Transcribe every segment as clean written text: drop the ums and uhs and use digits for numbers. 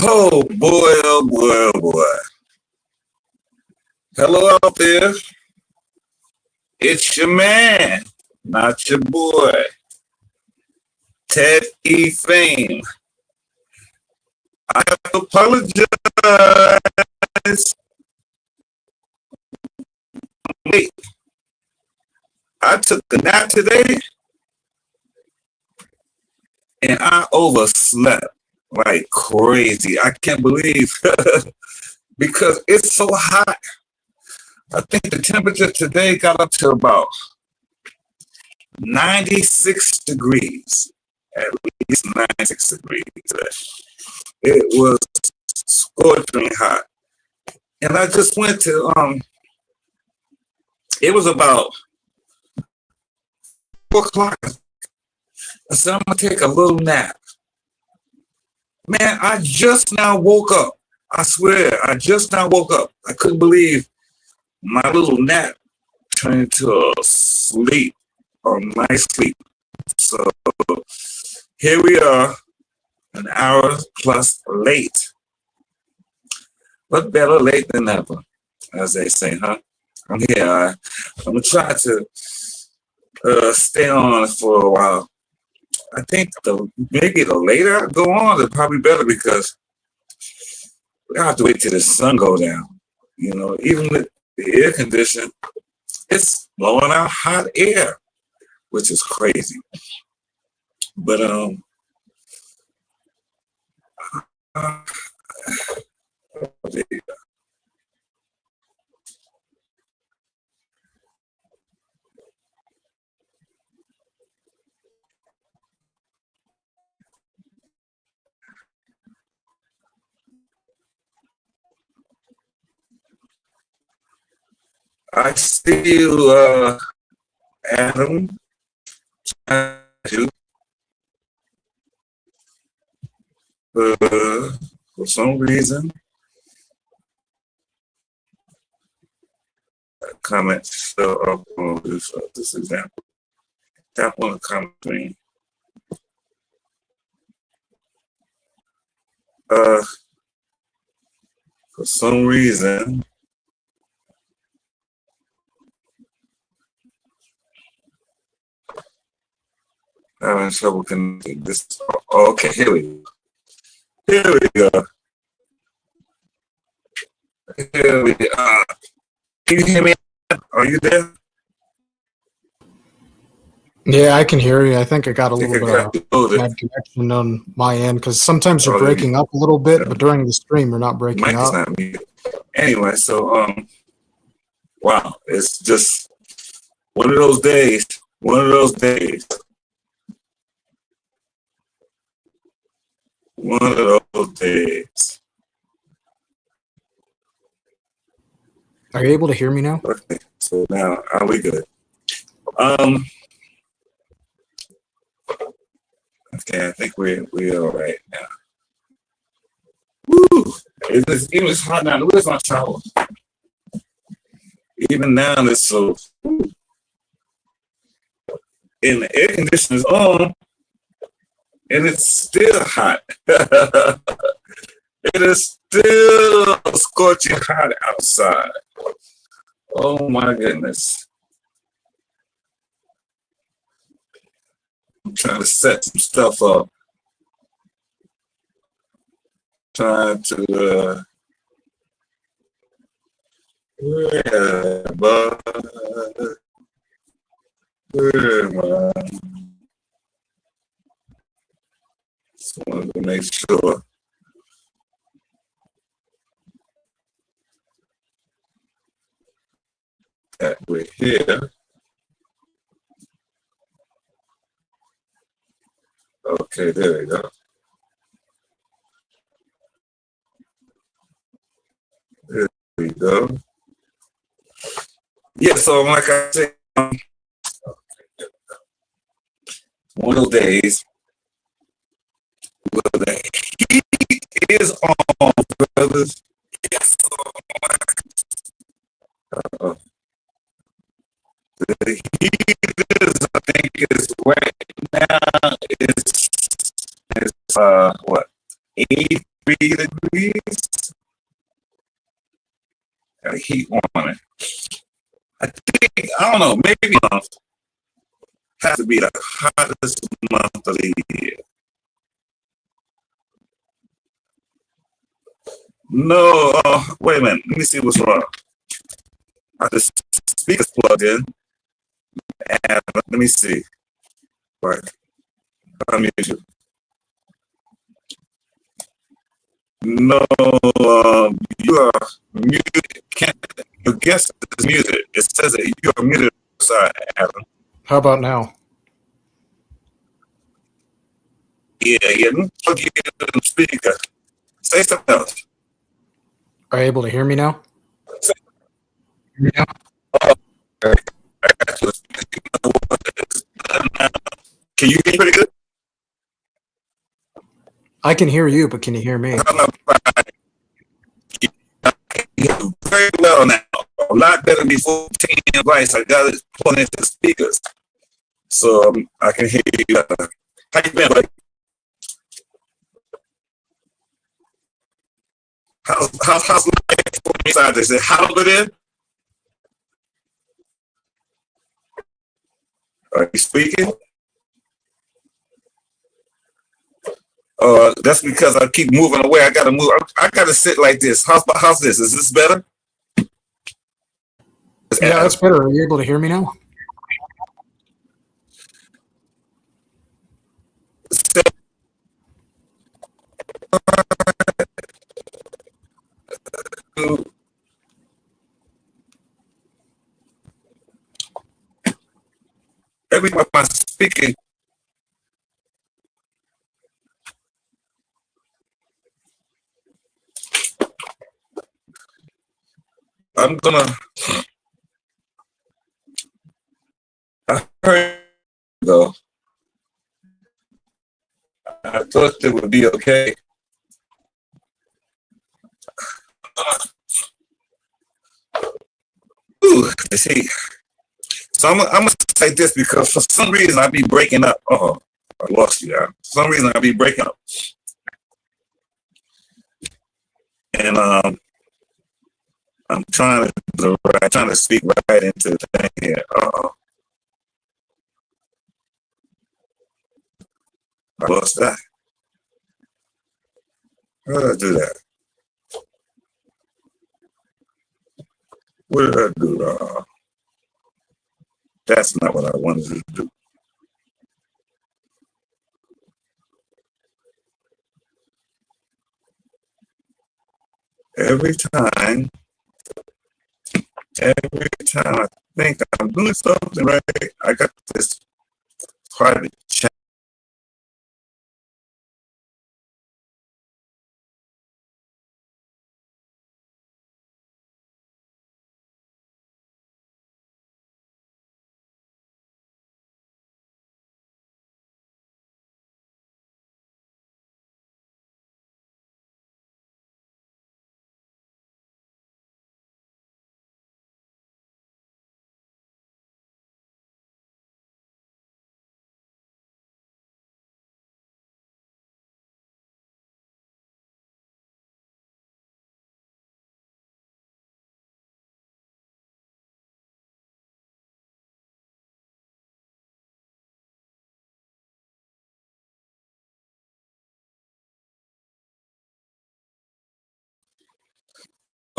Oh boy, oh boy, oh boy. Hello out there. It's your man, not your boy, Ted E. Fame. I have to apologize. Wait, I took a nap today and I overslept like crazy. I can't believe because it's so hot. I think the temperature today got up to about 96 degrees. At least 96 degrees today. It was scorching hot. And I just went to it was about 4 o'clock. I said I'm gonna take a little nap. Man, I just now woke up. I swear, I just now woke up. I couldn't believe my little nap turned into a sleep, a nice sleep. So here we are, an hour plus late. But better late than never, as they say, huh? I'm here. I'm gonna try to stay on for a while. I think maybe the later I go on, it's probably better because we have to wait till the sun go down. You know, even with the air condition, it's blowing out hot air, which is crazy. But uh, I still Adam you for some reason comment show up on this example. Tap on the comment screen. For some reason having trouble connecting this. Oh, okay, here we go. Here we go. Here we are. Can you hear me? Are you there? Yeah, I can hear you. I think I got a little bit of bad connection on my end because sometimes you're breaking up a little bit, but during the stream you're not breaking up. Mike is not me. Anyway, so wow, it's just one of those days. One of those days. One of those days. Are you able to hear me now? Okay, so now are we good? Okay, I think we're all right now. Woo! It's hot now. Where's my towel? Even now, it's so. And the air conditioner's on, and it's still hot. It is still scorching hot outside. Oh my goodness. I'm trying to set some stuff up. Trying to where am I? Just wanted to make sure that we're here. Okay, there we go. There we go. Yeah, so like I said, one of those days where the heat is on, brothers. Yes. The heat is, I think, is right now. It's what 83 degrees. Got heat on it. I think, I don't know, maybe has to be the hottest month of the year. No, wait a minute. Let me see what's wrong. The speaker's plugged in. And let me see. Right. Unmute you. No, you are muted. Your guest is muted. It says that you are muted. Sorry, Adam. How about now? Yeah. Plug you in the speaker. Say something else. Are you able to hear me now? Yeah. Can you hear me pretty good? I can hear you, but can you hear me? Very well now. A lot better before 10 device. I got it plugged into the speakers. So I can hear you. How you been, buddy? How's life inside? Is it hot over there? Are you speaking? That's because I keep moving away. I gotta move. I gotta sit like this. How's this? Is this better? Yeah, that's better. Are you able to hear me now? Every time I'm speaking, I'm gonna. I heard though. I thought it would be okay. Ooh, let's see. So I'm gonna say this because for some reason I be breaking up. Oh, I lost you. For some reason I be breaking up, and I'm trying to speak right into the thing here. I lost that. How did I do that? What did I do? That's not what I wanted to do. Every time I think I'm doing something right, I got this private chat.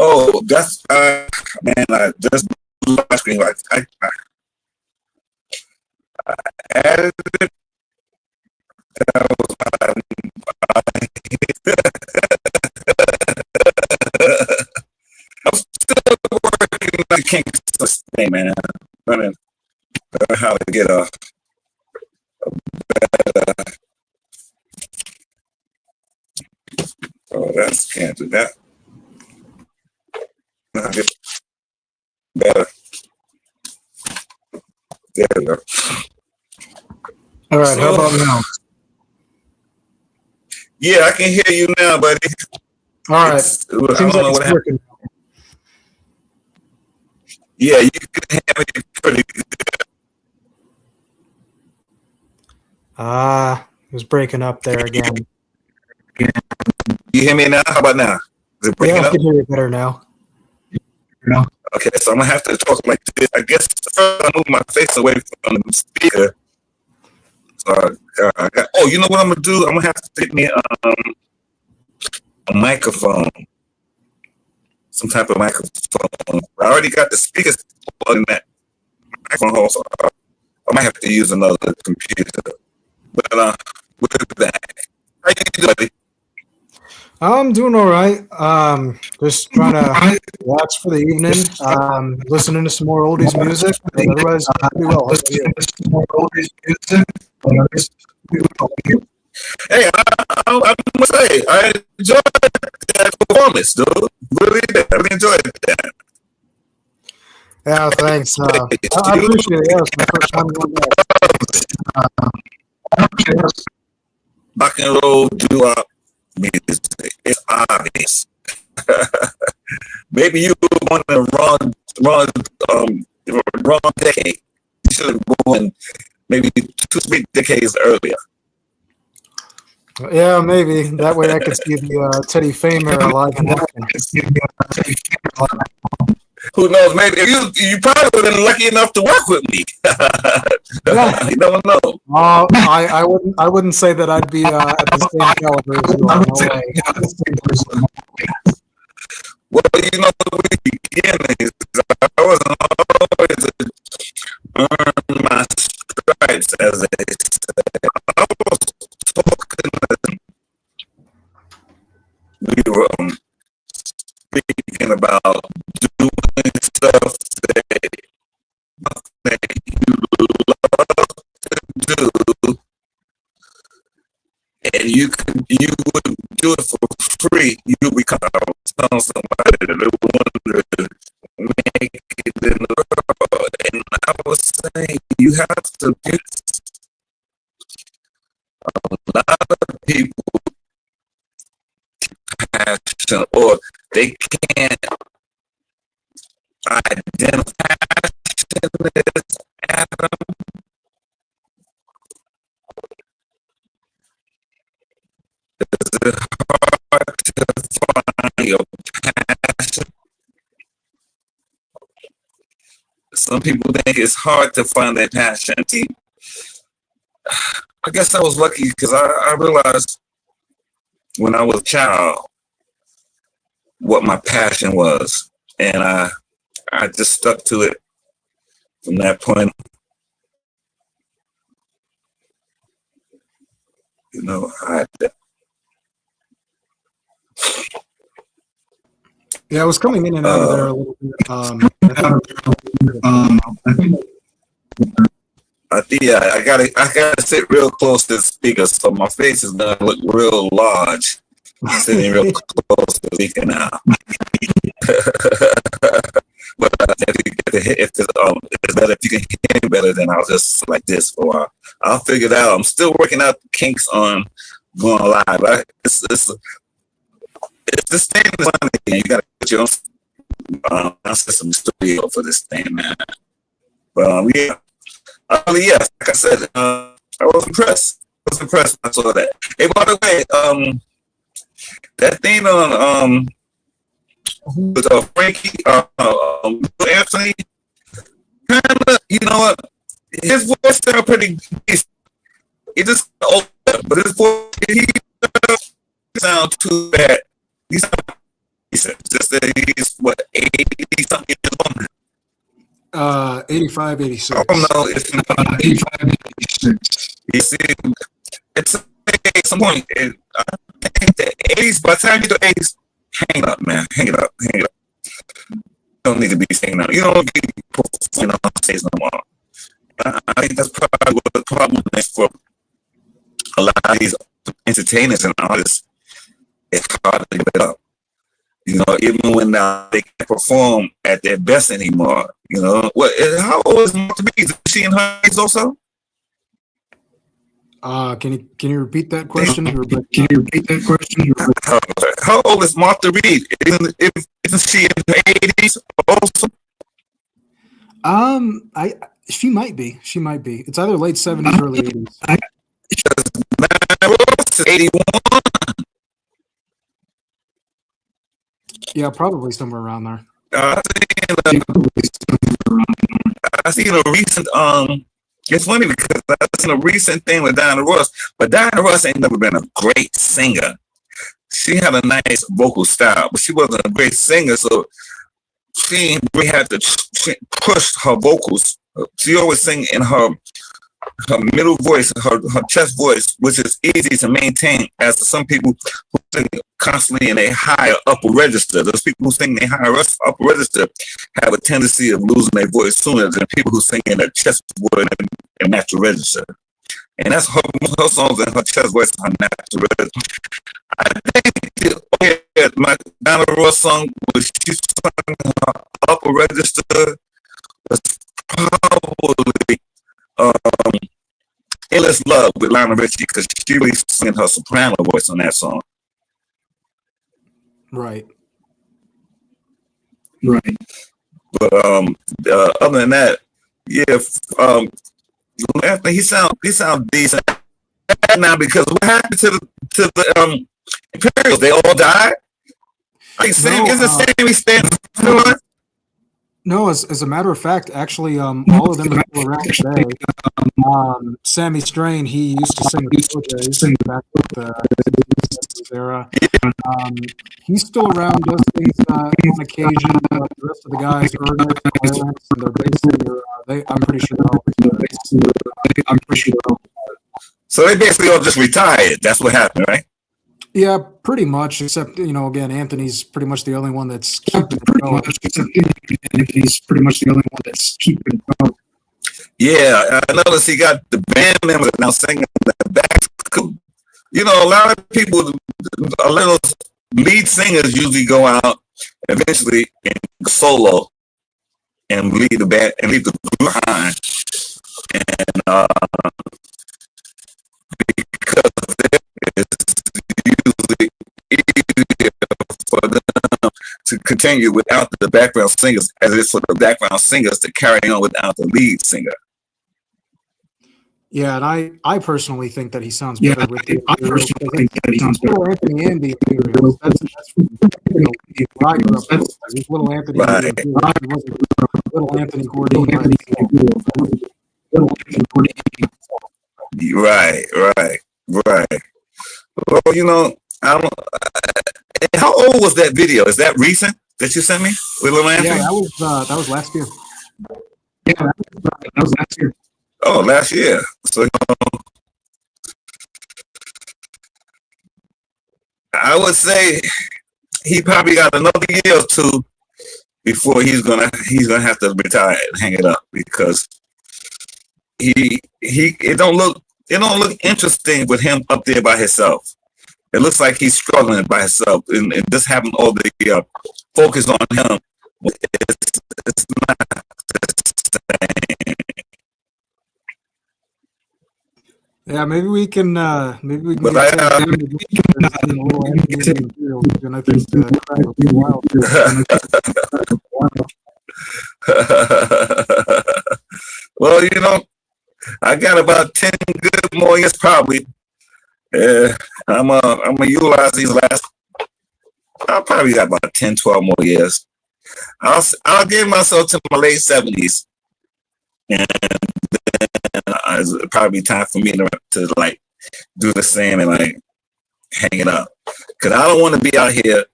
Oh, that's man, I just blew my screen. I added it. That was I'm still working. I can't sustain, man. Learning how to get a better. Oh, that's can't do that. I'll get better. There we go. All right, how about now? Yeah, I can hear you now, buddy. All right. Seems like it's working. Yeah, you can hear me pretty good. It was breaking up there again. You hear me now? How about now? Is it breaking Yeah, I up? can hear you better now. Okay, so I'm gonna have to talk like this. I guess first I move my face away from the speaker. So oh, you know what I'm gonna do? I'm gonna have to take me a microphone, some type of microphone. I already got the speakers in that microphone hole, so I might have to use another computer. But with that, how you doing, buddy? I'm doing all right. Just trying to relax for the evening. Listening to some more oldies music. But otherwise, pretty well. How about you? Hey, I must say, I enjoyed that performance, dude. Really, I really enjoyed that. Yeah, thanks. I appreciate it. Yeah, it's my first time doing that. Rock and roll doo-wop music. It's obvious. Maybe you were born in the wrong decade. You should have been born maybe 2-3 decades earlier. Yeah, maybe. That way I could see the Teddy Famer live and acting. Who knows? Maybe you probably would have been lucky enough to work with me. Yeah. You never know. I wouldn't say that I'd be at the same caliber as you are. No way. Well, you know, the beginnings, I wasn't always earn my stripes, as they say. I was talking. We were speaking about doing stuff that you love to do, and you would do it for free. You become telling somebody that they want to make it in the world, and I was saying you have to get a lot of people passion, or they can't identify as Adam. Is it hard to find your passion? Some people think it's hard to find their passion. See, I guess I was lucky because I realized when I was a child what my passion was, and I just stuck to it from that point. You know, Yeah, I was coming in and out of there a little bit. I gotta sit real close to the speaker, so my face is gonna look real large. Sitting real close to the speaker now. But if it's better if you can hear me better, then I'll just like this for a while. I'll figure it out. I'm still working out the kinks on going live. It's this thing is funny. You gotta put your own system studio for this thing, man. But yeah. Yes, like I said, I was impressed. I was impressed when I saw that. Hey, by the way, that thing on with Frankie, Anthony, kind of, you know what? His voice sounded pretty decent. He just older, but his voice he doesn't sound too bad. He's just that he's what 80 something years old. 85, 86. I don't know if 85, 86. You see, it's at some point. I think the 80s. By the time you do 80s, hang it up, man. Hang it up. Hang it up. You don't need to be singing out. You don't need to be performing on stage no more. I think that's probably what the problem is for a lot of these entertainers and artists. It's hard to give it up. You know, even when they can't perform at their best anymore. You know, how old is Martha Reed? Is she in her age also? Can you repeat that question? How old is Martha Reed? Isn't she in her 80s also? She might be. She might be. It's either late 70s, early 80s. 81. Yeah, probably somewhere around there. I seen a recent it's funny because I seen a recent thing with Diana Ross, but Diana Ross ain't never been a great singer. She had a nice vocal style, but she wasn't a great singer, so she really had to push her vocals. She always sing in her middle voice, her chest voice, which is easy to maintain, as some people who sing constantly in a higher upper register. Those people who sing in a higher upper register have a tendency of losing their voice sooner than people who sing in their chest voice and natural register. And that's her songs in her chest voice, her natural register. I think my Donna Ross song, was she sung her upper register, was probably Endless Love with Lionel Richie, because she really sang her soprano voice on that song. Right. But other than that, yeah, he sounds decent now, because what happened to the Imperials? They all died. Like Sammy Stanton still on? No, as a matter of fact, actually, all of them are still around today. Sammy Strain, he used to sing with OJ back with the era. He's still around, does things on occasion. The rest of the guys, Ernest, Clarence, and their bass singer, I'm pretty sure So they basically all just retired. That's what happened, right? Yeah, pretty much, except, again, Anthony's pretty much the only one that's keeping it going. Yeah, I noticed he got the band members now singing in the back. A lot of people, a lot of lead singers usually go out eventually and solo and leave the band and leave the group behind. And because it's usually easier for them to continue without the background singers as it is for the background singers to carry on without the lead singer. Yeah, and I personally think that he sounds better with the Imperials. Little Anthony and the Imperials. That's where I grew up. He's Little Anthony. Right. He wasn't Little Anthony Gordon. Right. Well, how old was that video? Is that recent that you sent me with Little Anthony? Yeah, that was last year. Oh, last year. So I would say he probably got another year or two before he's gonna have to retire and hang it up, because it don't look interesting with him up there by himself. It looks like he's struggling by himself, and just having all the focus on him, it's not the same. Yeah, maybe we can. But well, I got about 10 good more years probably. I'm gonna utilize these last. I probably got about 10, 12 more years. I'll give myself to my late 70s, and it's probably time for me to like do the same and like hang it up, because I don't want to be out here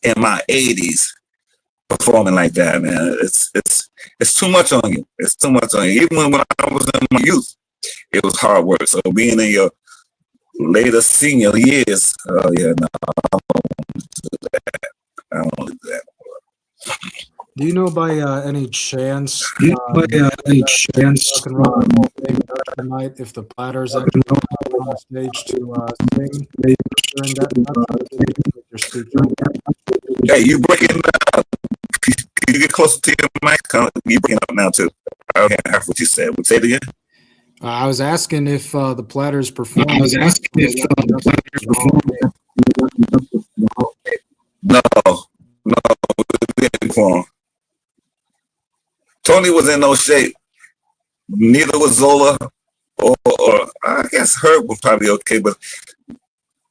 in my 80s performing like that, man. It's too much on you. It's too much on you. Even when I was in my youth, it was hard work. So being in your later senior years, yeah, no, I don't do that. I don't do that. Do you know by any chance? Rock and roll tonight, if the Platters actually come on the stage to sing during that your speaker? Hey, you breaking up? Can you get closer to your mic? You breaking up now too. Okay, that's what you said. Say it again. I was asking if the Platters perform. No, we didn't perform. Tony was in no shape. Neither was Zola, or I guess Herb was probably okay, but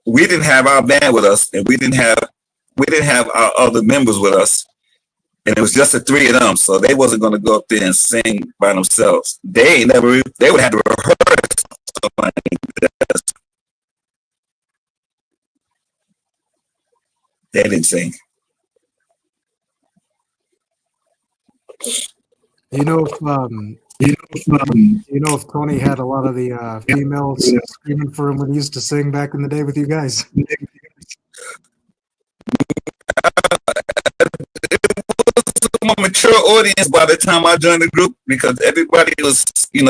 we didn't have our band with us, and we didn't have we didn't have our other members with us, and it was just the three of them. So they wasn't going to go up there and sing by themselves. They would have to rehearse something like that. They didn't sing. You know if Tony had a lot of the females screaming for him when he used to sing back in the day with you guys? A more mature audience by the time I joined the group, because everybody was, in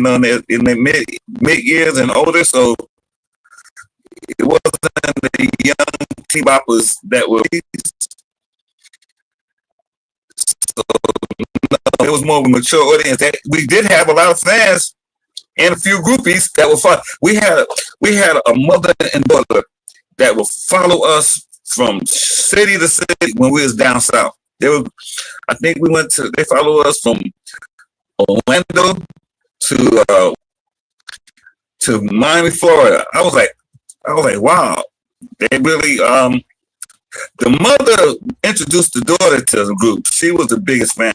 their mid years and older, so it wasn't the young T-boppers that were. So no, it was more of a mature audience. That we did have a lot of fans and a few groupies that were fun. We had a mother and daughter that would follow us from city to city when we was down south. I think they followed us from Orlando to Miami, Florida. I was like, wow. They really, the mother introduced the daughter to the group. She was the biggest fan,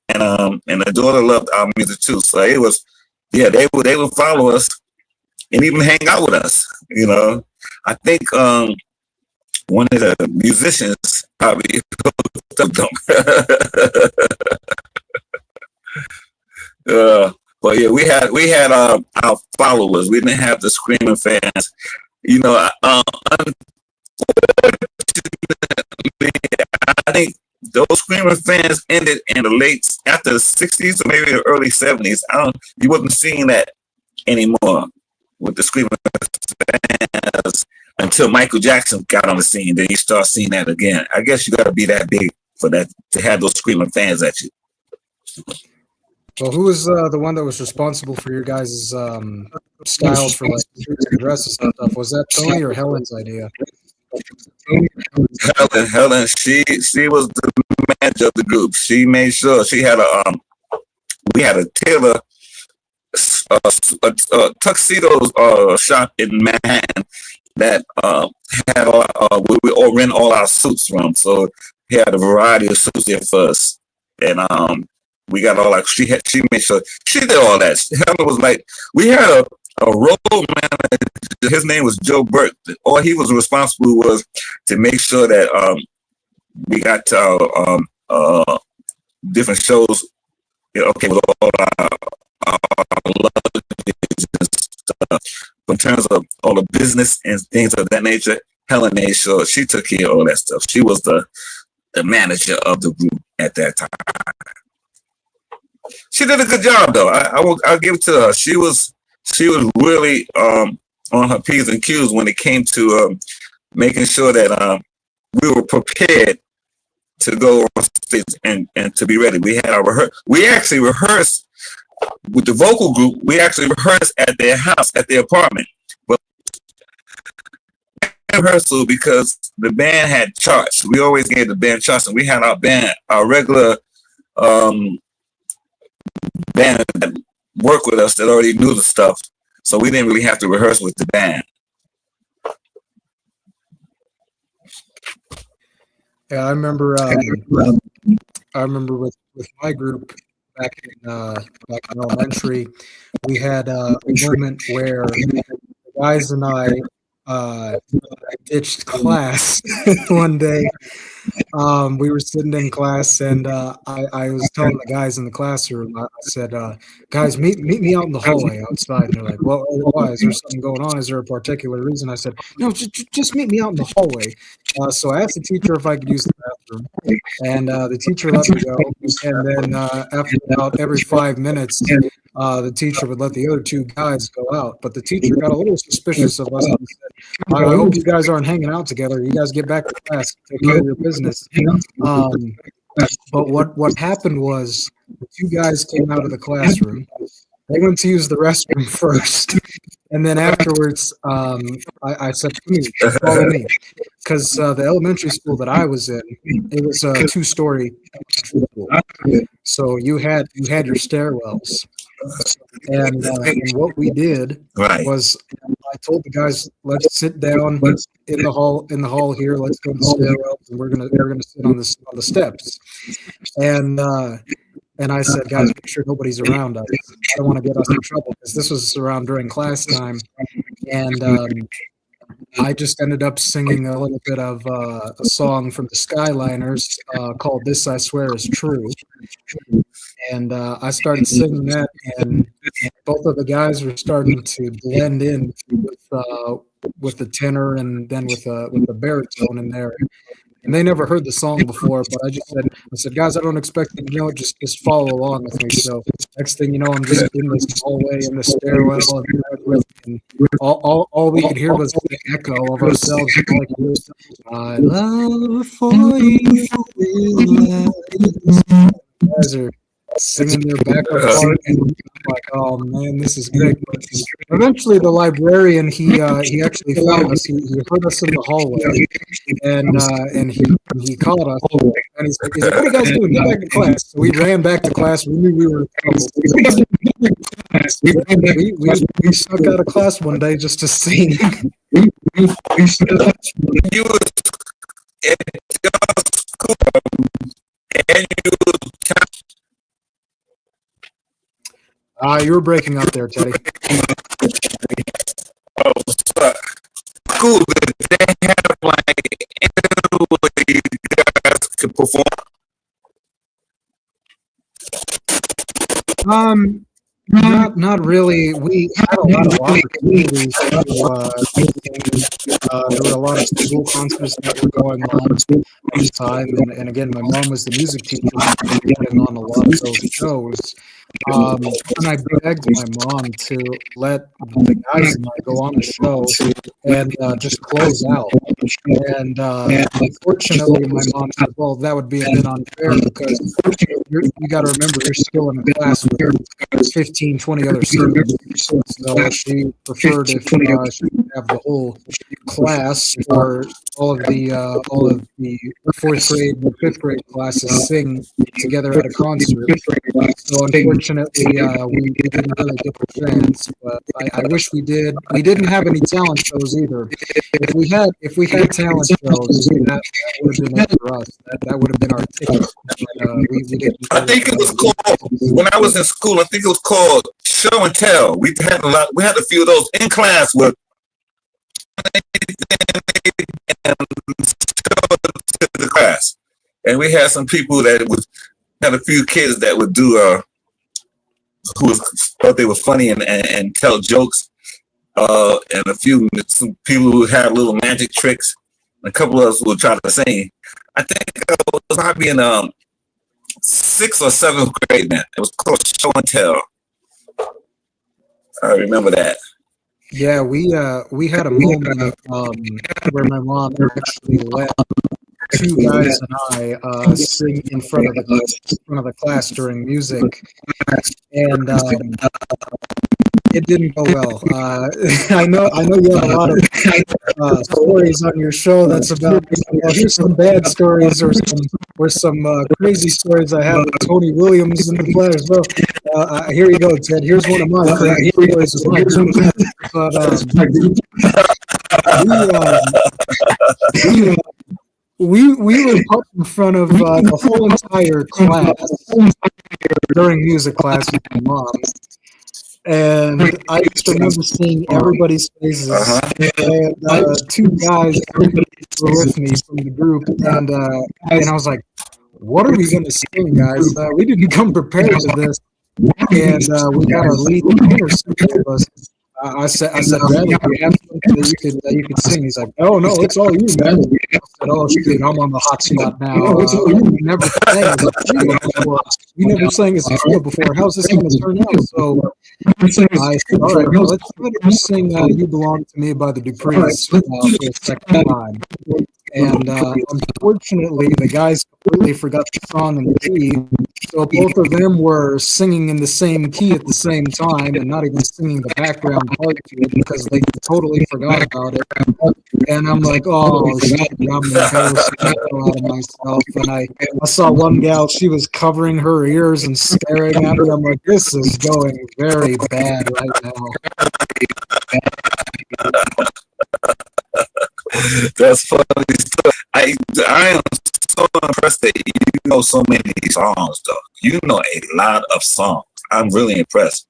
and the daughter loved our music too. So it was, yeah, they would follow us and even hang out with us. I think one of the musicians probably hooked up them. But yeah, we had our followers. We didn't have the screaming fans. Unfortunately, I think those screaming fans ended in after the 60s or maybe the early 70s. You wasn't seeing that anymore with the screaming fans until Michael Jackson got on the scene. Then you start seeing that again. I guess you got to be that big for that to have those screaming fans at you. Well, who was the one that was responsible for your guys' styles for like suits and dresses and stuff? Was that Tony or Helen's idea? Helen, she was the manager of the group. She made sure she had we had a tailor tuxedo shop in Manhattan that had where we all rent all our suits from. So he had a variety of suits there for us, and we got all she made sure she did all that. Helen was like, we had a road manager. His name was Joe Burke. All he was responsible was to make sure that we got to our different shows. Okay, with all our luggage and stuff. But in terms of all the business and things of that nature, Helen made sure she took care of all that stuff. She was the manager of the group at that time. She did a good job, though. I'll give it to her. She was really on her P's and Q's when it came to making sure that we were prepared to go on stage and to be ready. We had we actually rehearsed with the vocal group. We actually rehearsed at their house, at their apartment. But rehearsal because the band had charts. We always gave the band charts, and we had our regular band that worked with us that already knew the stuff, so we didn't really have to rehearse with the band. Yeah, I remember with my group back in elementary, we had a moment where the guys and I ditched class one day. We were sitting in class, and I was telling the guys in the classroom, I said, guys, meet me out in the hallway outside. And they're like, well, why? Is there something going on? Is there a particular reason? I said, no, just meet me out in the hallway. So I asked the teacher if I could use the bathroom, and the teacher let me go. And then after about every 5 minutes, the teacher would let the other two guys go out. But the teacher got a little suspicious of us and said, I hope you guys aren't hanging out together. You guys get back to class, take care of your business. But what happened was the two guys came out of the classroom. They went to use the restroom first. And then afterwards, I said, follow me. Because the elementary school that I was in, it was a 2-story school. So you had your stairwells. And what we did Right. was I told the guys, let's sit down in the hall here. Let's go to the stairwells, and we're gonna sit on the steps. And I said, guys, make sure nobody's around us. I don't want to get us in trouble because this was around during class time. And I just ended up singing a little bit of a song from the Skyliners called "This I Swear Is True." And I started singing that, and both of the guys were starting to blend in with the tenor and then with the baritone in there. And they never heard the song before, but I said, guys, I don't expect you to know it. Just follow along with me. So next thing you know, I'm just in this hallway, in the stairwell, and all we could hear was the echo of ourselves. Like, I love for you. Guys are singing their backup part, and I'm like, oh man, this is great. But eventually, the librarian he actually found us. He heard us in the hallway, and he called us, and he's like, "What are you guys doing? Get back to class!" So we ran back to class. We knew we were in trouble. We snuck out of class one day just to sing. You was at your school and You were breaking up there, Teddy. School, did they have like anyway you guys could perform? Not really. We had a lot of opportunities. There were a lot of school concerts that were going on at the time, and again, my mom was the music teacher, putting on a lot of those shows. And I begged my mom to let the guys and I go on a show and just close out. And unfortunately, my mom said, well, that would be a bit unfair because you got to remember you're still in a class with 15, 20 other students. So she preferred if she could have the whole class or all of the fourth grade and fifth grade classes sing together at a concert. So unfortunately, we didn't really get the chance. But I wish we did. We didn't have any talent shows either. If we had talent shows, that would have been it for us. That would have been our ticket. We didn't. I think it was called when I was in school. I think it was called show and tell. We had a lot. We had a few of those in class with. To the class, and we had some people that had a few kids that would do who thought they were funny and tell jokes, and some people who had little magic tricks. A couple of us would try to sing. I think I was probably in 6th or 7th grade. Man, it was called show and tell. I remember that. Yeah, we had a moment where my mom actually let two guys and I sing in front of the class during music, and it didn't go well. I know you have a lot of stories on your show that's about. Here's some bad stories or some crazy stories I have with Tony Williams and the players. Well, here you go, Ted. Here's one of mine. Stories of mine. But we were up in front of the whole entire class during music class with my mom. And I just remember seeing everybody's faces. And two guys were with me from the group. And I was like, what are we going to sing, guys? We didn't come prepared to this. And we got our lead singer singing with us. I said, Brad, do you have something that you could sing? He's like, oh, no, it's all you, man. I said, oh, shit, I'm on the hot spot now. We never sang as a trio before. We never sang as a trio before. How's this going to turn out? So I said, all right, well, let's sing You Belong to Me by the Duprees for a second time. And unfortunately, the guys completely forgot the song in the key. So both of them were singing in the same key at the same time and not even singing the background part to it because they totally forgot about it. And I'm like, oh shit, I'm embarrassed the hell out of myself. And I saw one gal, she was covering her ears and staring at me. I'm like, this is going very bad right now. That's funny stuff. I am so impressed that you know so many songs, though. You know a lot of songs. I'm really impressed.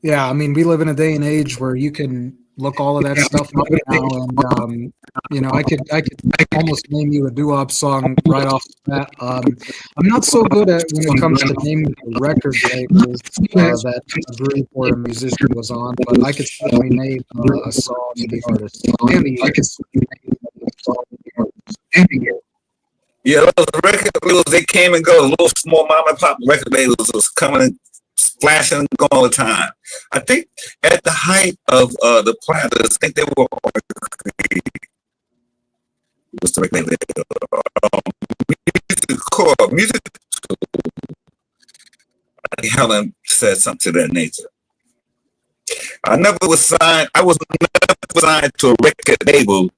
Yeah, I mean, we live in a day and age where you can look all of that stuff up now, and you know, I could almost name you a doo-wop song right off the bat. I'm not so good at when it comes to naming the record labels that a group or a musician was on, but I could certainly name a song and the artist. Yeah, those record labels, they came and go. Little small mom and pop record labels was coming and splashing and going all the time. I think at the height of the Platters, I think they were what's the record label? Music. I think Helen said something to that nature. I never was signed. I was never signed to a record label.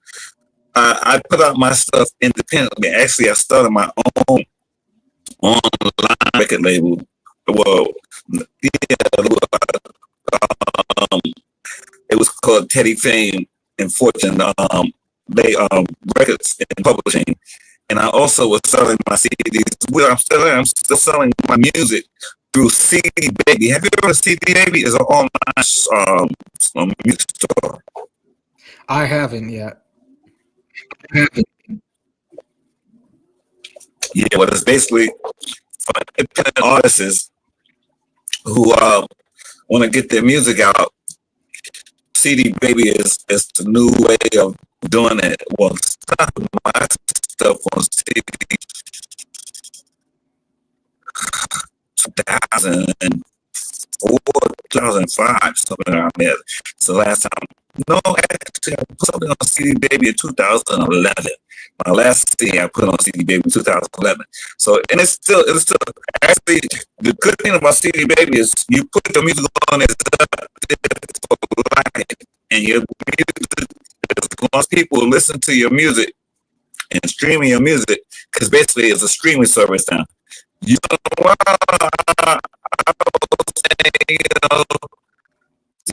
I put out my stuff independently. Actually, I started my own online record label. Well, yeah, it was called Teddy Fame and Fortune. They records and publishing, and I also was selling my CDs. Well, I'm still selling my music through CD Baby. Have you ever heard of CD Baby? It's an online music store. I haven't yet. Yeah, well, it's basically for independent artists who want to get their music out. CD Baby is the new way of doing it. Well, my stuff on CD 2004, 2005, something around there. So last time, no, actually, I put something on CD Baby in 2011. My last CD I put on CD Baby in 2011. So, and it's still actually the good thing about CD Baby is you put the music on it for life, and your music, as long as people listen to your music and streaming your music, because basically it's a streaming service now. You know,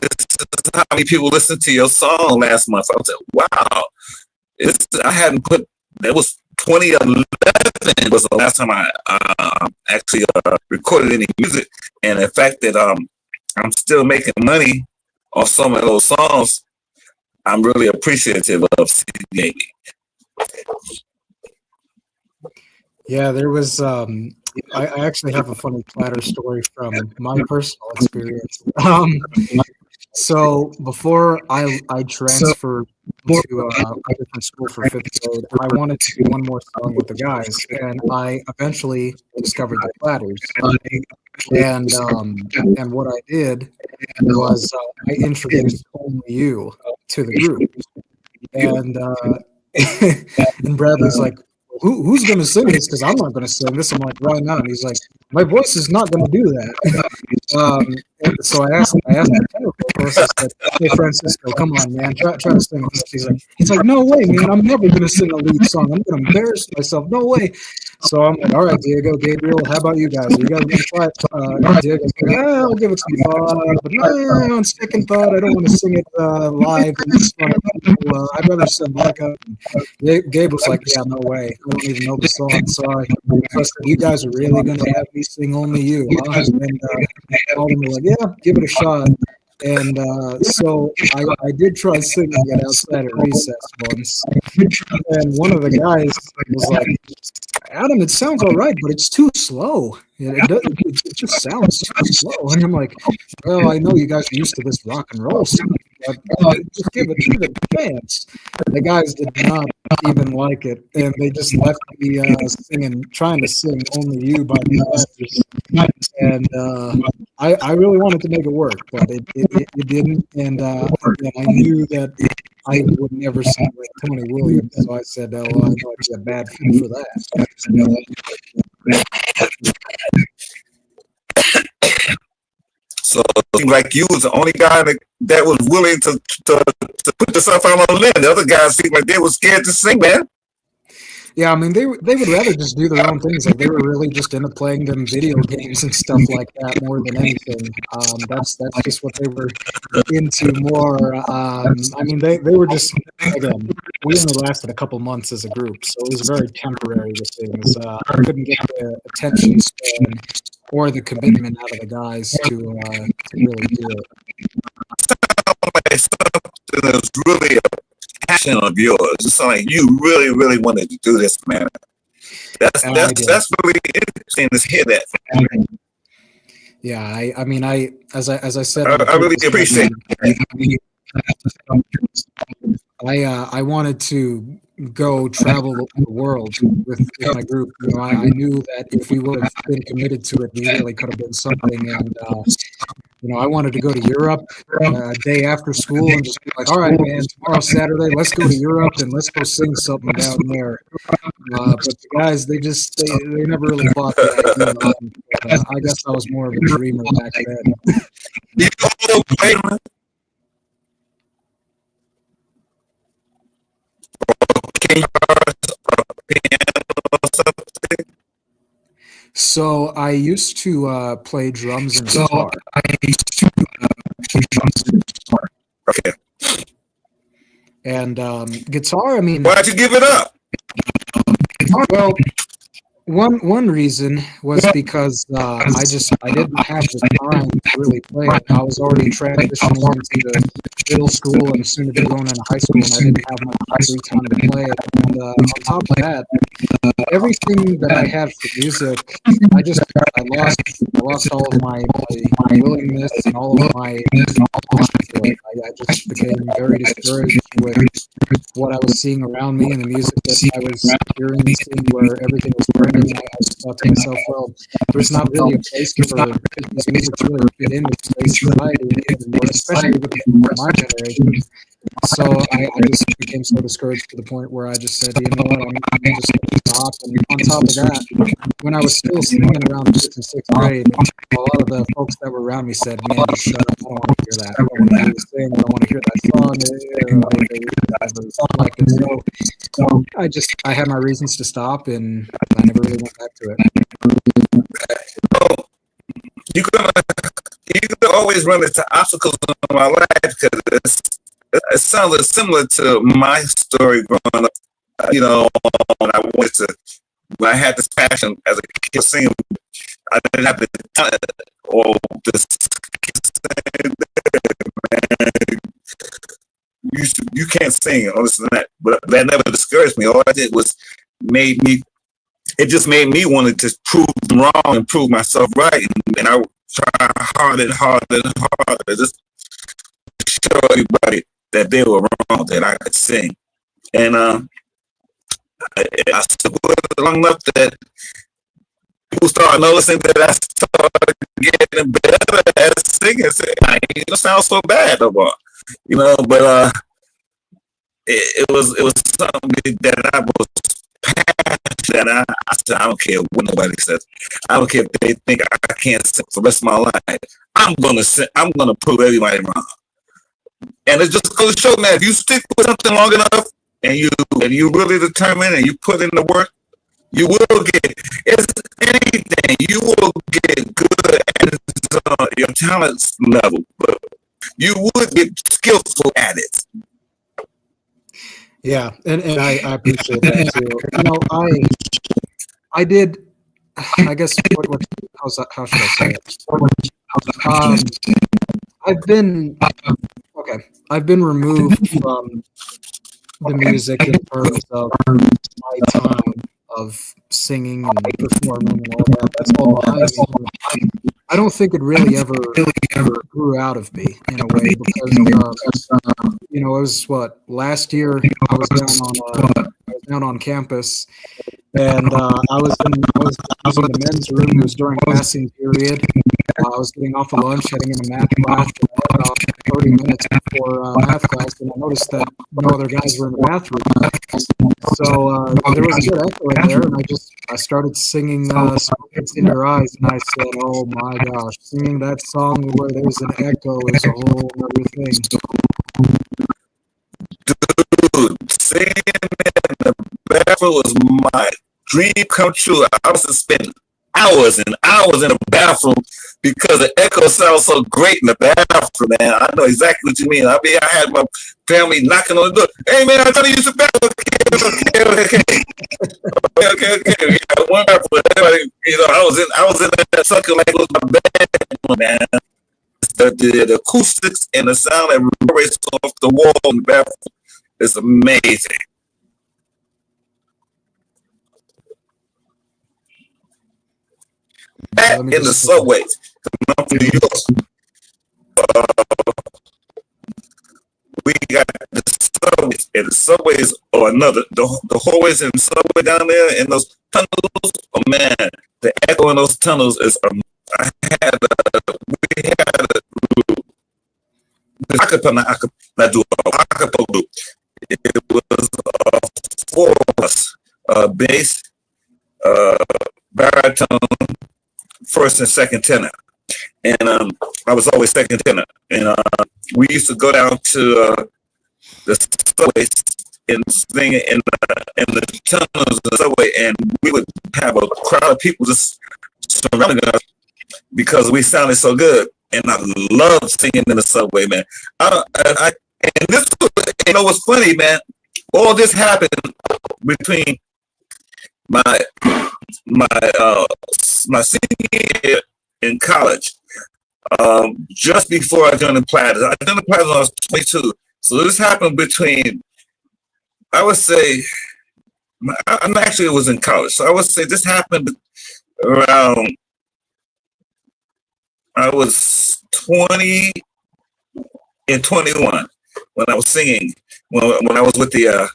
this is how many people listened to your song last month. I was like, wow. I hadn't put, that was 2011 was the last time I actually recorded any music. And the fact that I'm still making money off some of those songs, I'm really appreciative of CD Baby. Yeah, there was. I actually have a funny Platter story from my personal experience. So before I transferred to a different school for fifth grade, I wanted to do one more song with the guys, and I eventually discovered the Platters. And what I did was I introduced Only You to the group, and and Bradley's like, who's going to sing this? Because I'm not going to sing this. I'm like, why not? And he's like, my voice is not going to do that. So I asked the tenor vocalist, I said, hey, Francisco, come on, man, try to sing this. He's like, no way, man, I'm never going to sing a lead song. I'm going to embarrass myself. No way. So I'm like, all right, Diego, Gabriel, how about you guys? Are you guys going to try it? Diego's like, I'll give it some thought, but no, on second thought, I don't want to sing it live. I'd rather sing backup. Gabe was like, yeah, no way. I don't even know the song. Sorry. You guys are really going to have me sing Only You, huh? And all of them were like, yeah, give it a shot. And so I did try singing it outside at recess once. And one of the guys was like, Adam, it sounds all right, but it's too slow. It just sounds too slow. And I'm like, well, I know you guys are used to this rock and roll stuff, but just give it a chance. The guys did not even like it, and they just left me trying to sing Only You by the Platters. And I really wanted to make it work, but it didn't. And I knew that I would never sing like Tony Williams, so I said, oh, I might be a bad fit for that. So it seemed like you was the only guy that was willing to put yourself out on the limb. The other guys seemed like they were scared to sing, man. Yeah, I mean, they would rather just do their own things. Like they were really just into playing them video games and stuff like that more than anything. That's just what they were into more. I mean, they were just, again, we only lasted a couple months as a group, so it was very temporary with things. I couldn't get the attention span or the commitment out of the guys to really do it. Something that's really a passion of yours. It's something like you really, really wanted to do this, man. That's really interesting to hear that. Yeah, I mean, as I said, I really appreciate it. I wanted to go travel the world with my group. You know, I knew that if we would have been committed to it, we really could have been something. And you know, I wanted to go to Europe a day after school and just be like, all right, man, tomorrow's Saturday, let's go to Europe and let's go sing something down there. But the guys, they never really bought the idea. I guess I was more of a dreamer back then. So I used to play drums and guitar. Okay. And guitar, I mean, why'd you give it up? Well, one reason was because I didn't have the time to really play it. I was already transitioning into middle school and soon to be going into high school, and I didn't have much free time to play it. And on top of that, everything that I had for music, I lost all of my willingness and all of my passion for it. I just became very discouraged with what I was seeing around me and the music that I was hearing and seeing where everything was going. I just thought to myself, well, there's not really a place for this music to really fit in with today's society, especially with my generation. So I just became so discouraged to the point where I just said, you know what, I'm just going to stop. And on top of that, when I was still singing around 5th and 6th grade, a lot of the folks that were around me said, man, just shut up, I don't want to hear that. I don't want to hear you sing, I don't want to hear that song. So I had my reasons to stop, and I never really went back to it. Well, you could always run into obstacles in my life because it sounded similar to my story growing up. You know, when I had this passion as a kid singing, I didn't have the talent or this. You can't sing or this and that, but that never discouraged me. All I did was it just made me wanted to prove them wrong and prove myself right, and I tried harder and harder and harder just to show everybody that they were wrong, that I could sing. And I stuck with it long enough that people started noticing that I started getting better at singing. You don't sound so bad no more, you know. But it was something that I was passionate. I said, I don't care what nobody says. I don't care if they think I can't sing for the rest of my life. I'm gonna sing. I'm gonna prove everybody wrong. And it just goes to show, man, if you stick with something long enough and you really determined and you put in the work, you will get, it's anything, you will get good at your talent level, but you would get skillful at it. Yeah, and I appreciate that too. You know, I did, I guess, how should I say it? I've been removed from the music in terms of my time of singing and performing and all that. That's all I don't think it really ever grew out of me in a way, because you know, it was last year I was down on campus, and I was using the men's room. It was during passing period. I was getting off of lunch, heading into math class, and I had about 30 minutes before math class, and I noticed that no other guys were in the bathroom. So there was a good echo in there, and I started singing "It's in Your Eyes," and I said, "Oh my gosh, singing that song where there's an echo is a whole other thing." Dude, singing in the bathroom was my dream come true. I was to spend hours and hours in the bathroom because the echo sounds so great in the bathroom, man. I know exactly what you mean. I mean, I had my family knocking on the door. Hey, man, I'm trying to use the bathroom. Okay. Yeah, one bathroom. Everybody, I was in that sucker like it was my bathroom, man. The acoustics and the sound that reverberates off the wall in the bathroom is amazing. Back in the subways, New York, we got the subways, and the subways are the hallways and the subway down there in those tunnels. Oh man, the echo in those tunnels is. We had the acapella group. It was 4 of us: bass, baritone, first and second tenor, and I was always second tenor. And we used to go down to the subway and sing in the tunnels of the subway, and we would have a crowd of people just surrounding us because we sounded so good. And I love singing in the subway, man. And this, what's funny, man? All this happened between my senior year in college, just before I joined the Platters. I joined the Platters when I was 22. So this happened between, I would say, it was in college. So I would say this happened around, I was 20 and 21 when I was singing, when I was with the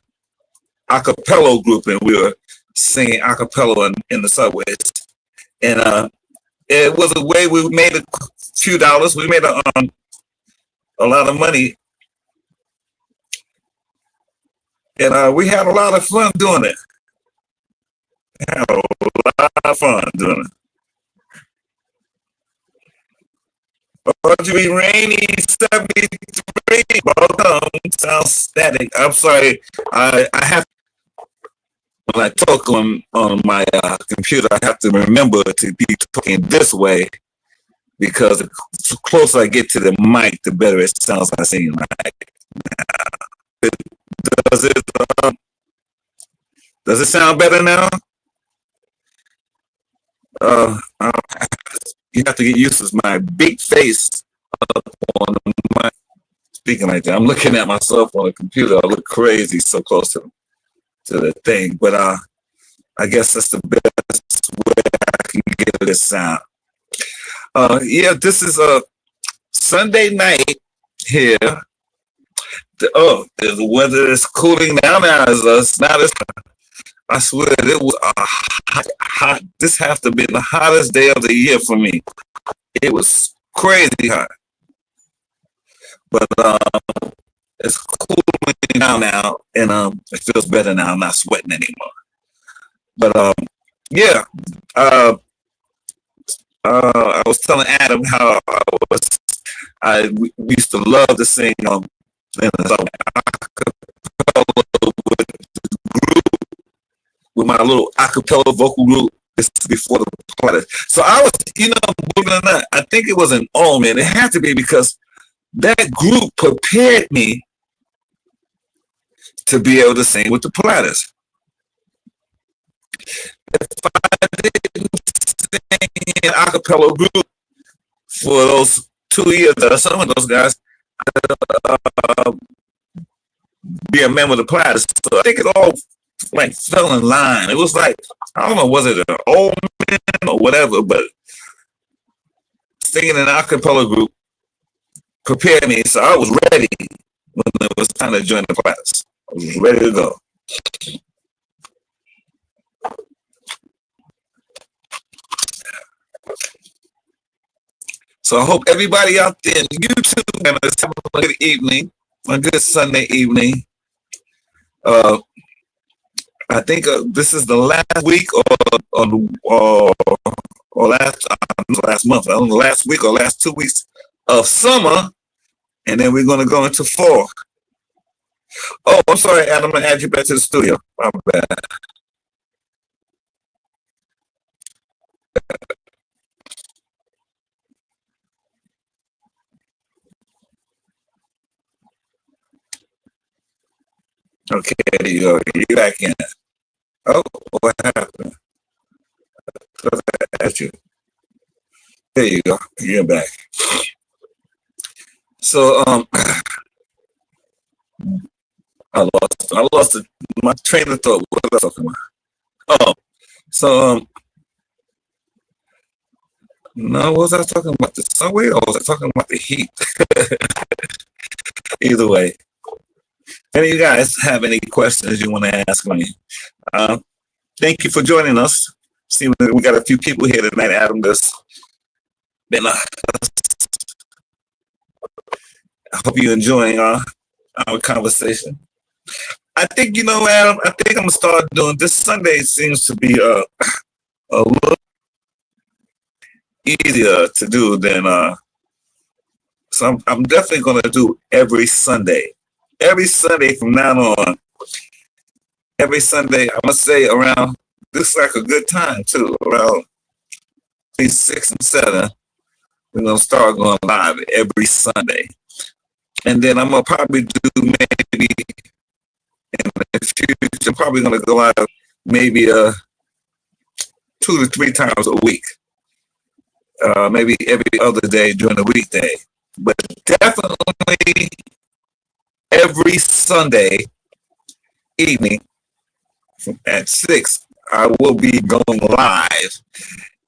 acapella group, and we were singing acapella in the subways. And it was a way we made a few dollars. We made a lot of money. And we had a lot of fun doing it. Had a lot of fun doing it. Be rainy 73. Welcome. Sounds static. I'm sorry. I have, when I talk on my computer, I have to remember to be talking this way, because the closer I get to the mic, the better it sounds like I'm singing right now. Does it sound better now? You have to get used to my big face on my speaking like that. I'm looking at myself on the computer. I look crazy so close to the thing, but I guess that's the best way I can get this sound. Yeah, this is a Sunday night here. The weather is cooling down now. It's not as, I swear it was hot. This has to be the hottest day of the year for me. It was crazy hot. But it's cooling down now, and it feels better now. I'm not sweating anymore. But yeah, I was telling Adam how we used to love to sing with my little acapella vocal group. This is before the Platters. So I was, believe it or not, I think it was an omen. It had to be, because that group prepared me to be able to sing with the Platters. If I didn't sing in an acapella group for those 2 years that I sang with those guys, I'd be a member of the Platters. So I think it all like fell in line. It was like, I don't know, was it an old man or whatever, but singing in an acapella group prepared me, so I was ready when it was time to join the Platters. I was ready to go. So I hope everybody out there in YouTube is having a good evening, a good Sunday evening. I think this is the last week or last month. I don't know, last week or last 2 weeks of summer, and then we're going to go into fall. Oh, I'm sorry, Adam. I'm going to add you back to the studio. My bad. Okay, there you go. You're back in. Oh, what happened? That's you. There you go. You're back. So, I lost my train of thought. What was I talking about? Oh, so, no, what was I talking about? The subway, or was I talking about the heat? Either way. If any of you guys have any questions you want to ask me, thank you for joining us. See, we got a few people here tonight. Adam, just been. I hope you're enjoying our conversation. I think, you know, Adam, I think I'm gonna start doing this. Sunday seems to be a little easier to do than so I'm definitely gonna do every Sunday. Every Sunday from now on. Every Sunday, I must say around, looks like a good time too, around 6 and 7. We're gonna start going live every Sunday. And then I'm gonna probably do maybe in the future, I'm probably gonna go live maybe 2 to 3 times a week. Maybe every other day during the weekday. But definitely every Sunday evening at 6, I will be going live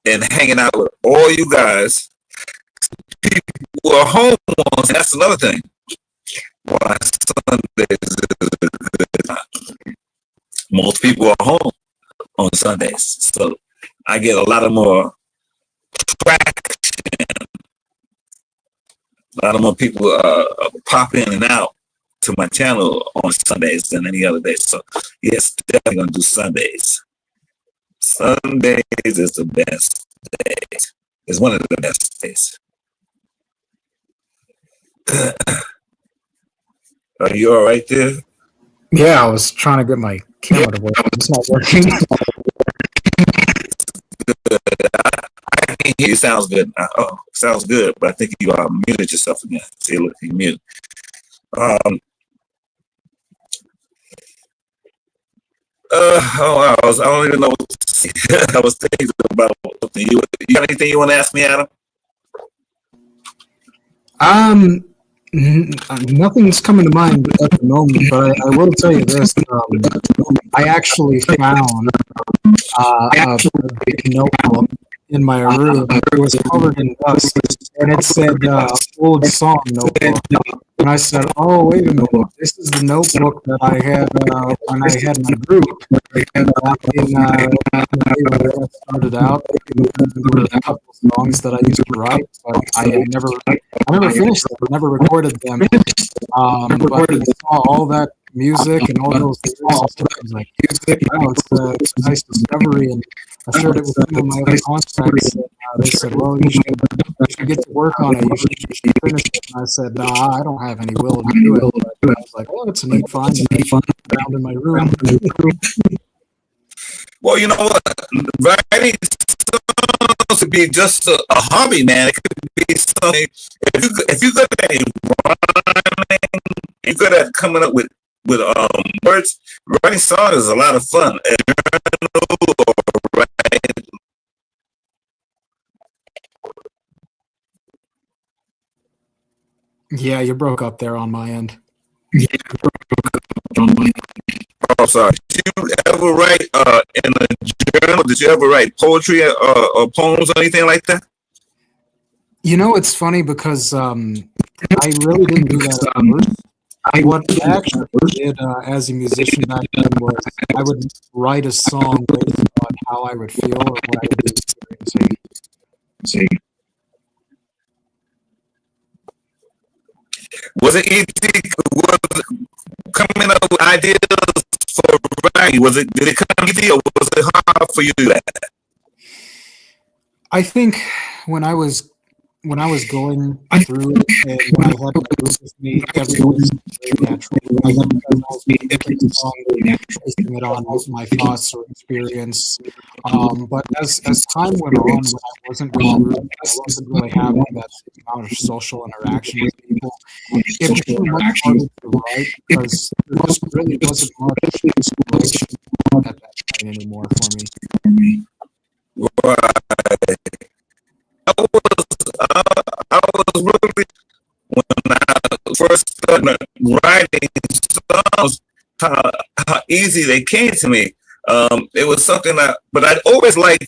and hanging out with all you guys. People who are home, that's another thing. Why Sundays is a good time. Most people are home on Sundays, so I get a lot of more traction. A lot of more people pop in and out to my channel on Sundays than any other day. So yes, definitely gonna do Sundays. Sundays is the best day. It's one of the best days. Are you all right there? Yeah, I was trying to get my camera to work. It's not working. I can hear you. Sounds good. Sounds good. But I think you muted yourself again. See, look, you mute. I don't even know what to say. I was thinking about something. You got anything you want to ask me, Adam? Nothing's coming to mind at the moment, but I will tell you this. I actually found a big notebook in my room. It was covered in dust, and it said old song notebook. And I said, oh, wait a minute, this is the notebook that I had when I had my group. And when I started out, there were a couple of songs that I used to write, but I never finished them, I never recorded them. But I saw all that music and all those lyrics and stuff. I was like, wow, it's a nice discovery. And I shared it with some of my other contacts. They said, well, you should get to work on it. You should finish it. And I said, nah, I don't have any will to do it. But I was like, oh, it's a neat find. Found in my room. Well, you know what? Writing songs to be just a hobby, man. It could be something. If you're good at rhyming, you're good at coming up with words. Writing songs is a lot of fun. Yeah, you broke up there on my end. Oh, sorry. Did you ever write in a journal? Did you ever write poetry or poems or anything like that? You know, it's funny because I really didn't do that at first. What I actually did as a musician back then was I would write a song based on how I would feel or what I would be experiencing. Was it easy? Was it coming up with ideas for writing? Did it come easy, or was it hard for you to do that? I think when I was going through it and when I had to do it with me, everything was very natural. I was picking the song, basing it on my thoughts or experience. But as time went on, when I wasn't really having that amount of social interaction with people, it became much harder to write because there just really wasn't much inspiration at that point anymore for me. Right. I was really, when I first started writing songs, how easy they came to me. It was something but I always liked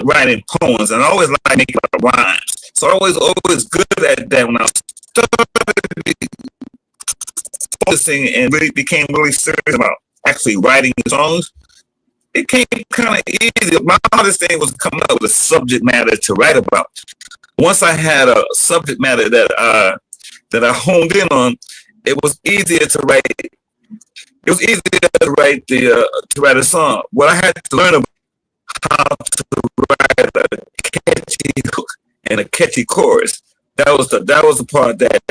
writing poems, and I always liked making rhymes. So I was always good at that. When I started focusing and really became really serious about actually writing songs, it came kind of easy. My hardest thing was coming up with a subject matter to write about. Once I had a subject matter that I honed in on, it was easier to write. It was easier to write a song. What I had to learn about how to write a catchy hook and a catchy chorus. That was the part that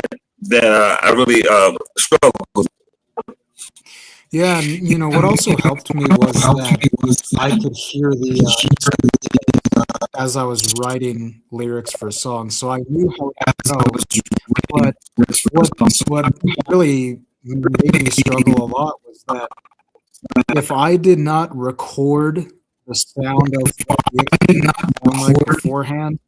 I really struggled with. Yeah, and what also helped me was that I could hear as I was writing lyrics for songs, so I knew how it goes. But what really made me struggle a lot was that if I did not record the sound of what it sound like beforehand,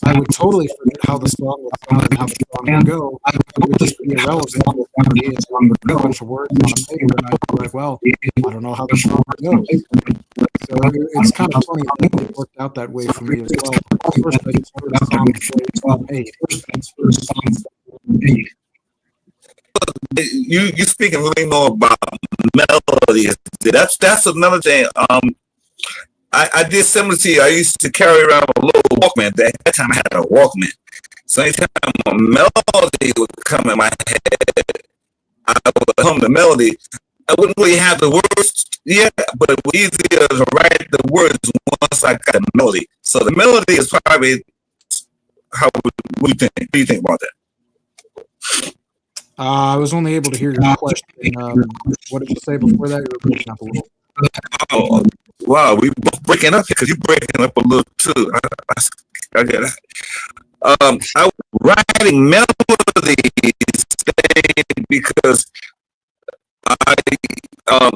I would totally forget how the song would sound and how the song would go. It would just be irrelevant. It's a bunch of words on paper, and I'd be like, well, I don't know how the song would go. So it's kind of funny that it worked out that way for me as well. First, I just heard a song before it's made. You speaking really more about melodies. That's another thing. I did similar to you. I used to carry around a little Walkman. At that time, I had a Walkman. So anytime a melody would come in my head, I would hum the melody. I wouldn't really have the words yet, but it was easier to write the words once I got the melody. So the melody is probably what do you think? What do you think about that? I was only able to hear your question. What did you say before that? You were breaking up a little. Oh, wow, we both breaking up because you're breaking up a little too. I get it. I was writing melodies because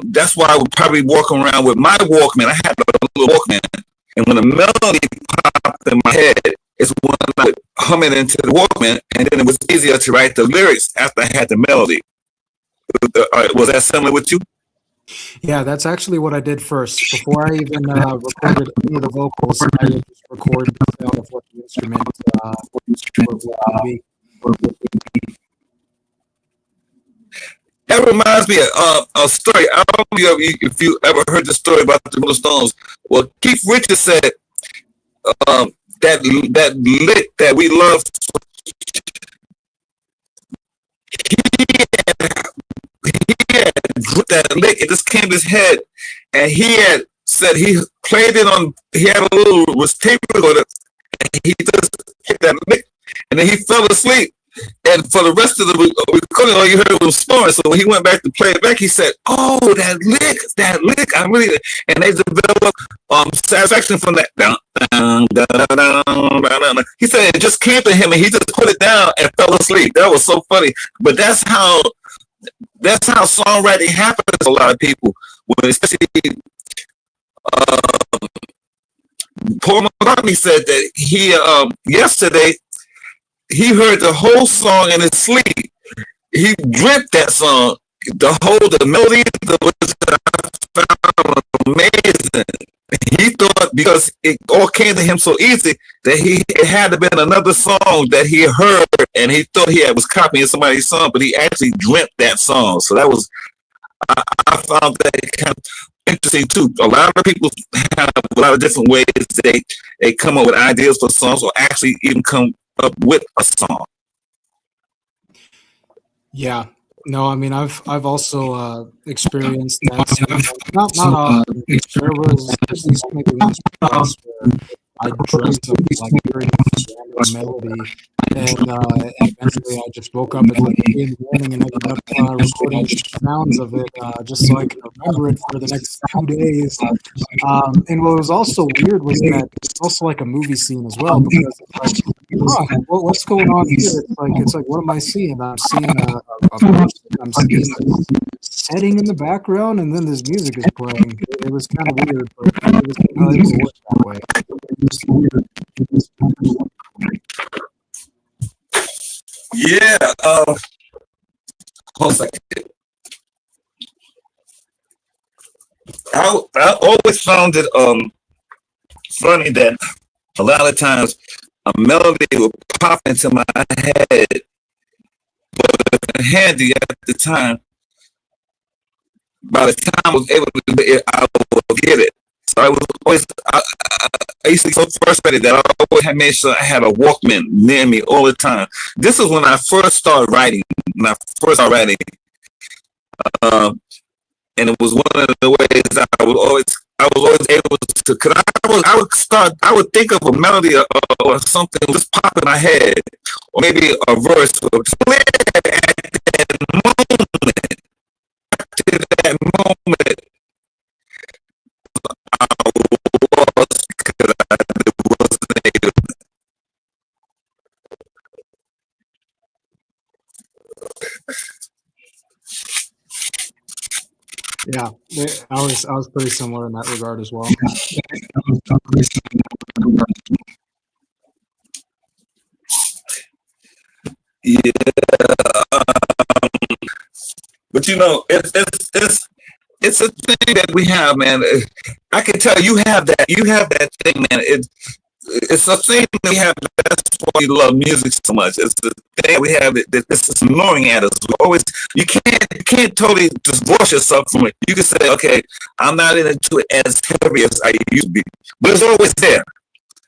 that's why I would probably walk around with my Walkman. I had a little Walkman, and when the melody popped in my head, it's when I would hum it into the Walkman, and then it was easier to write the lyrics after I had the melody. Was that similar with you? Yeah, that's actually what I did first. Before I even recorded any of the vocals, I would just record the sound of what the instrument would be. That reminds me of a story. I don't know if you ever heard the story about the Rolling Stones. Well, Keith Richards said that lick that we love, he had that lick. It just came to his head, and he had said he played it on. He had a little tape recorder, and he just hit that lick, and then he fell asleep. And for the rest of the recording, all you heard was snoring. So when he went back to play it back, he said, "Oh, that lick, I really." And they developed satisfaction from that. He said it just came to him, and he just put it down and fell asleep. That was so funny. But that's how songwriting happens to a lot of people. When especially Paul McCartney said that he yesterday. He heard the whole song in his sleep. He dreamt that song. The melody was amazing. He thought because it all came to him so easy that it had to been another song that he heard, and he thought he was copying somebody's song, but he actually dreamt that song. So that was I found that kind of interesting too. A lot of people have a lot of different ways they come up with ideas for songs, or actually even come up with a song. Yeah. No, I mean I've also experienced that. Not often. There was at least maybe once or twice where I dreamt of like hearing a random melody, and eventually I just woke up at like 3 in the morning and ended up recording sounds of it just so I could remember it for the next 2 days. And what was also weird was that it's also like a movie scene as well because it's like, what's going on here? It's like, what am I seeing? I'm seeing a person. I'm seeing this setting in the background, and then this music is playing. It was kind of weird, but it worked that way. Yeah. Hold on a second. I always found it funny that a lot of times a melody would pop into my head, but handy at the time. By the time I was able to do it, I would get it. So I was always, I used to be so frustrated that I always had made sure I had a Walkman near me all the time. This is when I first started writing. And it was one of the ways I was always able to, cause I would think of a melody or something just pop in my head, or maybe a verse or clear at that moment. To that moment, I was because I wasn't able. Yeah, I was pretty similar in that regard as well. Yeah, but you know, it's a thing that we have, man. I can tell you have that thing, man. It's a thing that we have. That's why we love music so much. It's the thing we have. It's annoying at us. We always you can't totally divorce yourself from it. You can say, okay, I'm not into it as heavy as I used to be, but it's always there.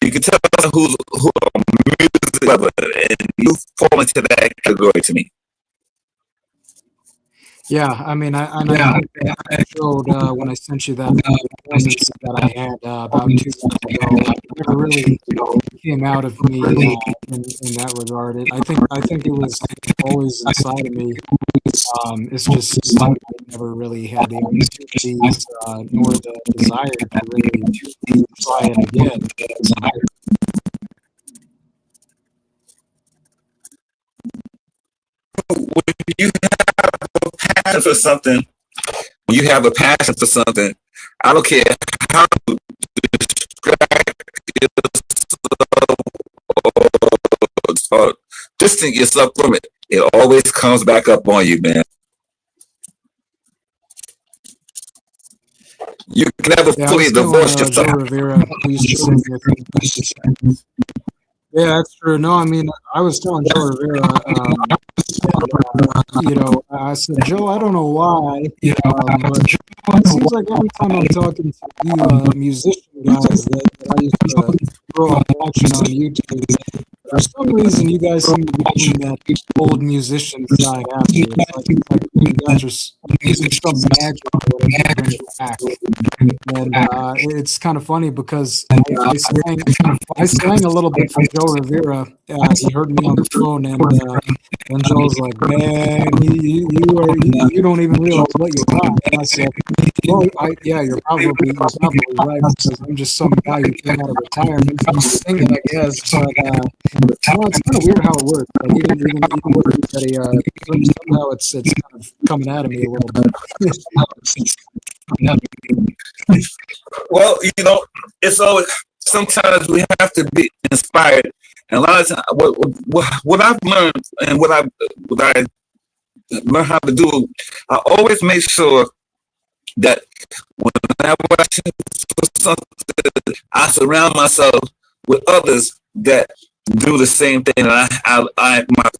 You can tell who music lover, and you fall into that category to me. Yeah, I mean, I showed when I sent you that performance that I had about 2 weeks ago. It never really came out of me in that regard. I think it was always inside of me. It's just I never really had the opportunities nor the desire to really try it again. When you have a passion for something, I don't care how or distant yourself from it. It always comes back up on you, man. You can never Yeah, I fully was telling divorce yourself. Joe Rivera, who used to sing with me. Yeah, that's true. No, I mean, I was telling Joe Rivera, I said, Joe, I don't know why, but it seems like every time I'm talking to you musician guys that I used to grow up watching on YouTube, for some reason you guys seem to be getting that old musician side after. It's like you guys are using some magic or whatever to bring it back. And it's kind of funny because I sang a little bit for Joe Rivera. He heard me on the phone, and Joe's like, "Man, you don't even realize what you got." And I said, "Well, yeah, you're probably right because I'm just some guy who came out of retirement from singing, I guess." But it's kind of weird how it works. Like even what you said, somehow it's kind of coming out of me a little bit. Well, you know, it's always sometimes we have to be inspired, and a lot of times, what I've learned and what I learn how to do, I always make sure that whenever I choose for something, I surround myself with others that do the same thing, and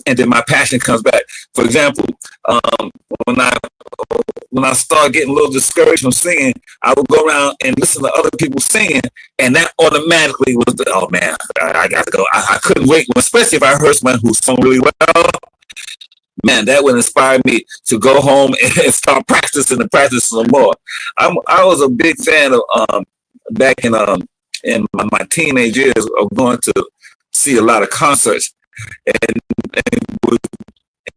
and then my passion comes back. For example, when I start getting a little discouraged from singing, I would go around and listen to other people singing, and that automatically was oh man, I got to go. I couldn't wait, especially if I heard someone who sung really well. man, that would inspire me to go home and start practicing and practice some more. I was a big fan of back in my teenage years of going to see a lot of concerts, and would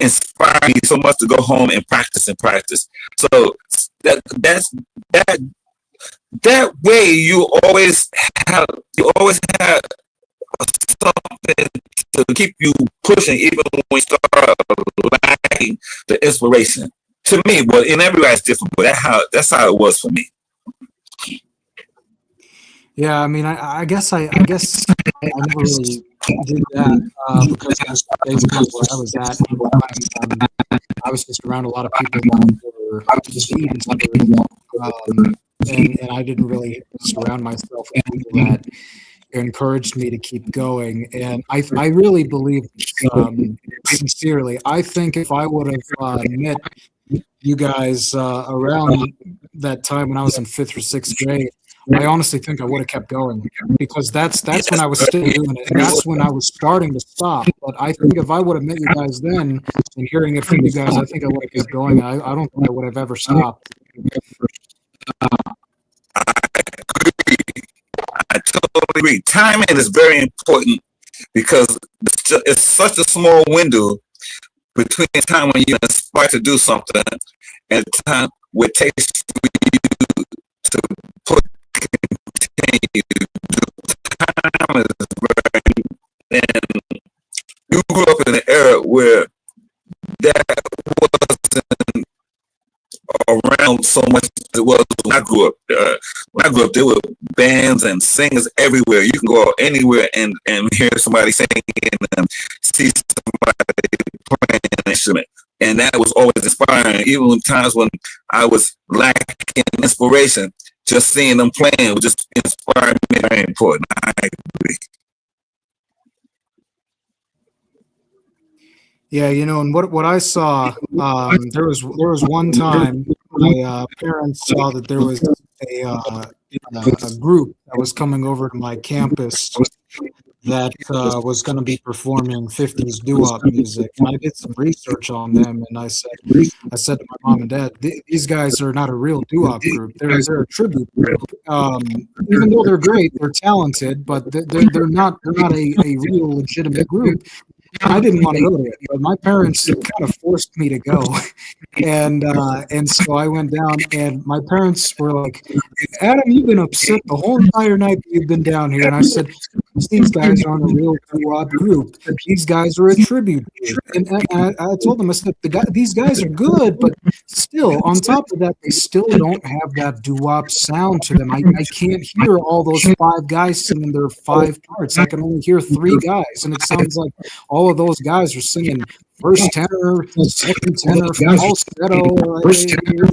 inspire me so much to go home and practice and practice. So that that way you always have something to keep you pushing even when you start lacking the inspiration. To me, well, in everybody's different, but that's how it was for me. Yeah, I mean, I guess I never really did that because that's basically where I was at. I was just around a lot of people that were and I didn't really surround myself with people that encouraged me to keep going. And I really believe, sincerely, I think if I would have met you guys around that time when I was in 5th or 6th grade, I honestly think I would have kept going, because that's when I was still doing it, and that's when I was starting to stop. But I think if I would have met you guys then and hearing it from you guys, I think I would have kept going. I don't think I would have ever stopped. I totally agree. Timing is very important because it's such a small window between the time when you're inspired to do something and the time where it takes for you to put continue. Time is very, and you grew up in an era where that wasn't around so much as it was when I grew up. When I grew up, there were bands and singers everywhere. You can go out anywhere and hear somebody singing and see somebody playing an instrument. And that was always inspiring. Even in times when I was lacking inspiration, just seeing them playing would just inspire me. Very important. I agree. Yeah, and what I saw, there was one time my parents saw that there was a group that was coming over to my campus that was going to be performing 50s doo-wop music. And I did some research on them, and I said to my mom and dad, these guys are not a real doo-wop group. They're a tribute group. Even though they're great, they're talented, but they're not a real legitimate group. I didn't want to go to it, but my parents kind of forced me to go, and so I went down. And my parents were like, "Adam, you've been upset the whole entire night that you've been down here." And I said, "These guys aren't a real doo-wop group. These guys are a tribute group." And I told them, I said, "These guys are good, but still, on top of that, they still don't have that doo-wop sound to them. I can't hear all those 5 guys singing their 5 parts. I can only hear 3 guys, and it sounds like all of those guys are singing first tenor, second tenor, falsetto. They're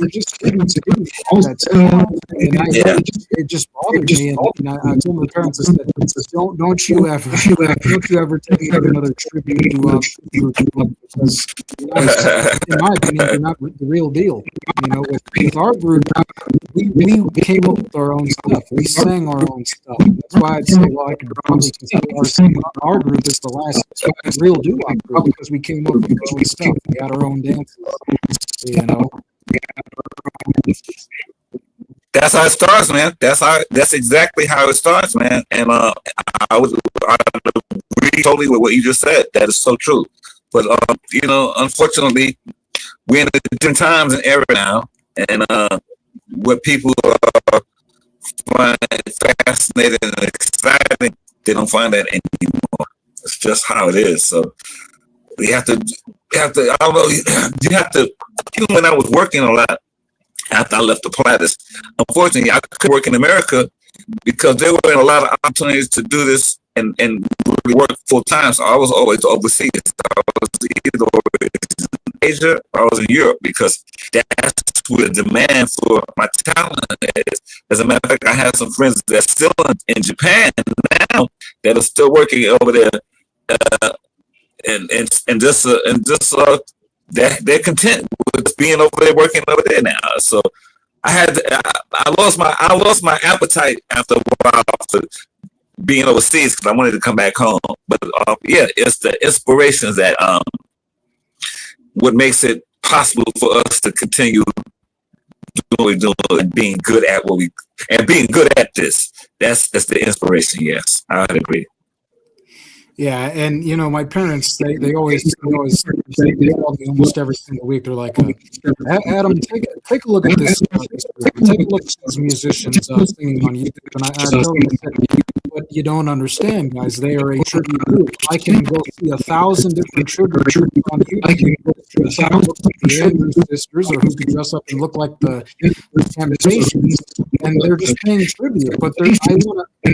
just didn't do that. And it just bothered me. And I told my parents, I said, don't you ever take me to another tribute to because in my opinion, they're not the real deal. With our group, we came up with our own stuff. We sang our own stuff. That's why I'd say, well, I could probably consider our group is the last real doo-wop group, because we came up with our own stuff. We had our own dances. That's how it starts, man. That's exactly how it starts, man. And I agree totally with what you just said. That is so true. But unfortunately, we're in a different times and era now, and what people find fascinating and exciting, they don't find that anymore. It's just how it is. So we have to. I don't know. You have to. Even when I was working a lot after I left the Platters, unfortunately, I could work in America because there were a lot of opportunities to do this and really work full time. So I was always overseas. I was either in Asia or I was in Europe, because that's where the demand for my talent is. As a matter of fact, I have some friends that are still in Japan now that are still working over there, they're content with being over there, working over there now. So I lost my appetite after a while for being overseas, because I wanted to come back home. But it's the inspirations that what makes it possible for us to continue doing what we're doing and being good at being good at this. That's the inspiration. Yes, I would agree. Yeah, and my parents they always say they call me almost every single week. They're like, Adam, take a look at this. Take a look at these musicians singing on YouTube. And I tell them, I said, what you don't understand, guys, they are a tribute group. I can go see 1,000 different tribute groups on YouTube. Dress up and look like the Andrews sisters, or who can dress up and look like the Temptations, and they're just paying tribute. But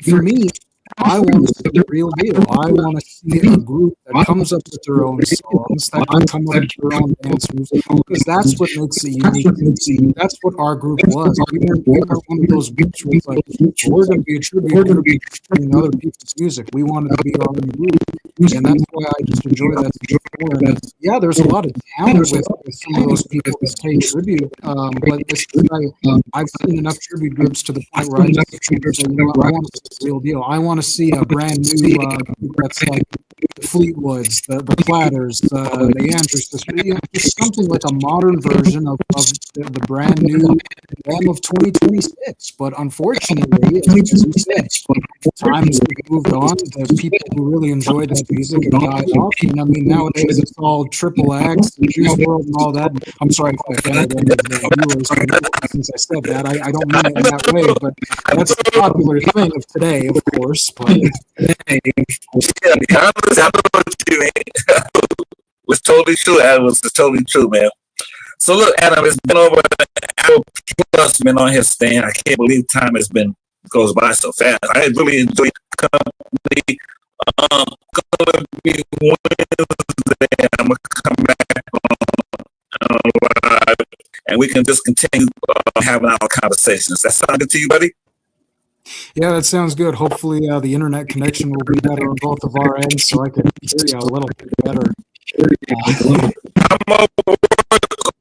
for me, I want to see the real deal. I want to see a group that comes up with their own songs, that can come up with their own dance moves, because that's what makes it unique. That's what our group was. We weren't one of those groups where it's like, we're going to be a tribute group to other people's music. We wanted to be our own group, and that's why I just enjoy that before. And yeah, there's a lot of talent with some of those people that pay tribute, but I've seen enough tribute groups to the point where I just say, I want to see the real deal. I want to see a brand new group that's like the Fleetwoods, the Platters, the Andrews, just something like a modern version of the brand new band of 2026. But unfortunately, as you said, times have moved on. The people who really enjoyed that music have died off. And I mean, nowadays it's all triple X, Juice WRLD, and all that. I'm sorry if I offended any of the viewers since I said that. I don't mean it in that way, but that's the popular thing of today, of course. But I know what you mean. It's totally true, Adam. It's totally true, man. So look, Adam, it's been over an hour plus, man, on his stand. I can't believe time goes by so fast. I really enjoy your company. Gonna be Wednesday. I'm gonna come back on live, and we can just continue having our conversations. That sound good to you, buddy? Yeah, that sounds good. Hopefully, the internet connection will be better on both of our ends, so I can hear you a little bit better. I'm gonna work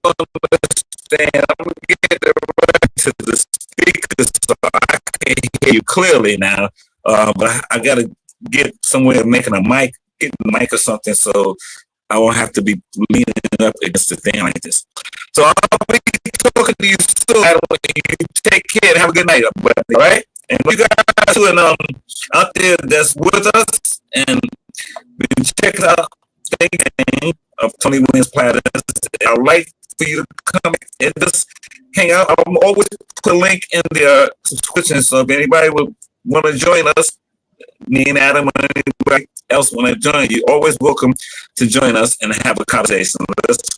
on this thing. I'm gonna get right to the speakers so I can hear you clearly now. But I gotta get somewhere making getting a mic or something, so I won't have to be leaning up against the thing like this. So I'll be talking to you soon. You take care and have a good night, buddy. All right? And you guys who are out there that's with us and been checking out the game of Tony Williams Platters, I'd like for you to come and just hang out. I'm always put a link in the subscription, so if anybody would want to join us, me and Adam or anybody else want to join, you're always welcome to join us and have a conversation. Let's